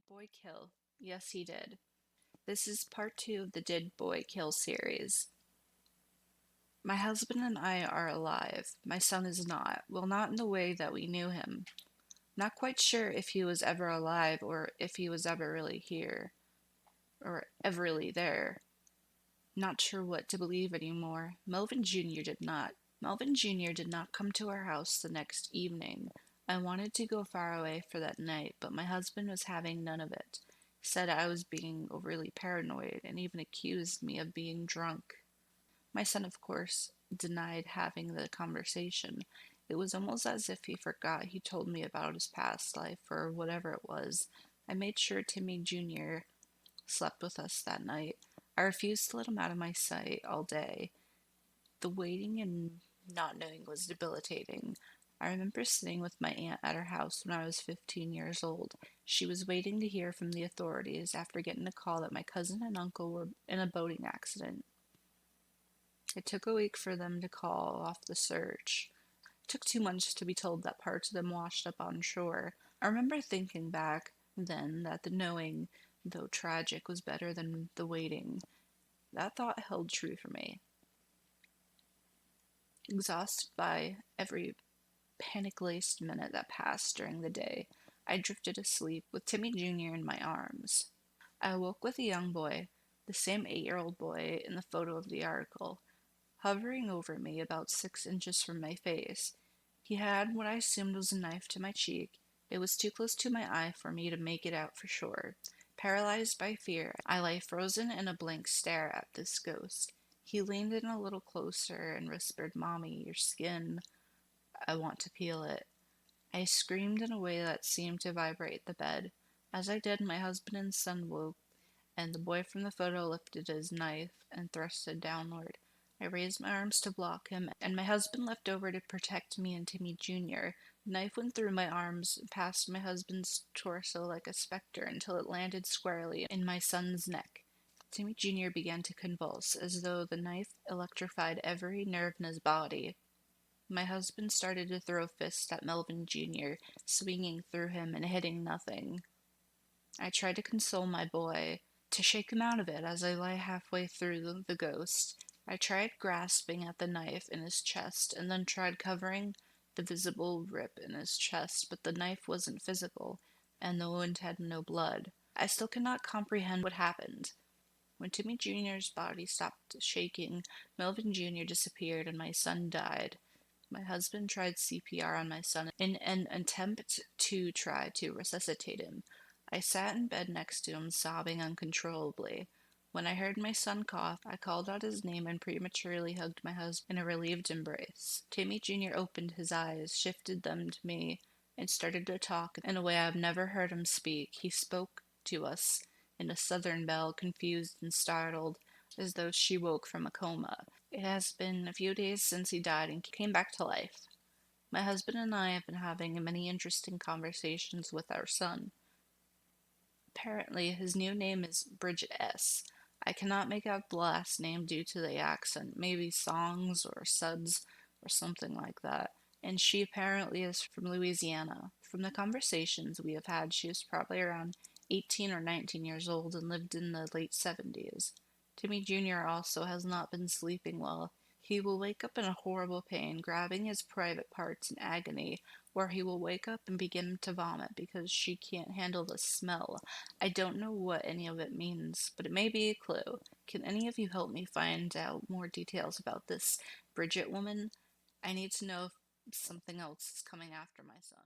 Boy kill. Yes, he did. This is part 2 of the Did Boy Kill series. My husband and I are alive. My son is not. Well, not in the way that we knew him. Not quite sure if he was ever alive or if he was ever really here. Or ever really there. Not sure what to believe anymore. Melvin Jr. did not. Melvin Jr. did not come to our house the next evening. I wanted to go far away for that night, but my husband was having none of it. Said I was being overly paranoid and even accused me of being drunk. My son, of course, denied having the conversation. It was almost as if he forgot he told me about his past life or whatever it was. I made sure Timmy Jr. slept with us that night. I refused to let him out of my sight all day. The waiting and not knowing was debilitating. I remember sitting with my aunt at her house when I was 15 years old. She was waiting to hear from the authorities after getting a call that my cousin and uncle were in a boating accident. It took a week for them to call off the search. It took 2 months to be told that parts of them washed up on shore. I remember thinking back then that the knowing, though tragic, was better than the waiting. That thought held true for me. Exhausted by every panic-laced minute that passed during the day, I drifted asleep with Timmy Jr. in my arms. I awoke with a young boy, the same 8-year-old boy in the photo of the article, hovering over me about 6 inches from my face. He had what I assumed was a knife to my cheek. It was too close to my eye for me to make it out for sure. Paralyzed by fear, I lay frozen in a blank stare at this ghost. He leaned in a little closer and whispered, "Mommy, your skin. I want to peel it." I screamed in a way that seemed to vibrate the bed. As I did, my husband and son woke, and the boy from the photo lifted his knife and thrust it downward. I raised my arms to block him, and my husband leapt over to protect me and Timmy Jr. The knife went through my arms, past my husband's torso like a specter, until it landed squarely in my son's neck. Timmy Jr. began to convulse, as though the knife electrified every nerve in his body. My husband started to throw fists at Melvin Jr., swinging through him and hitting nothing. I tried to console my boy, to shake him out of it as I lay halfway through the ghost. I tried grasping at the knife in his chest and then tried covering the visible rip in his chest, but the knife wasn't physical, and the wound had no blood. I still cannot comprehend what happened. When Timmy Jr.'s body stopped shaking, Melvin Jr. disappeared and my son died. My husband tried CPR on my son in an attempt to try to resuscitate him. I sat in bed next to him, sobbing uncontrollably. When I heard my son cough, I called out his name and prematurely hugged my husband in a relieved embrace. Timmy Jr. opened his eyes, shifted them to me, and started to talk in a way I've never heard him speak. He spoke to us in a southern belle, confused and startled, as though she woke from a coma. It has been a few days since he died and came back to life. My husband and I have been having many interesting conversations with our son. Apparently, his new name is Bridget S. I cannot make out the last name due to the accent, maybe Songs or Suds or something like that. And she apparently is from Louisiana. From the conversations we have had, she is probably around 18 or 19 years old and lived in the late 70s. Timmy Jr. also has not been sleeping well. He will wake up in a horrible pain, grabbing his private parts in agony, where he will wake up and begin to vomit because she can't handle the smell. I don't know what any of it means, but it may be a clue. Can any of you help me find out more details about this Bridget woman? I need to know if something else is coming after my son.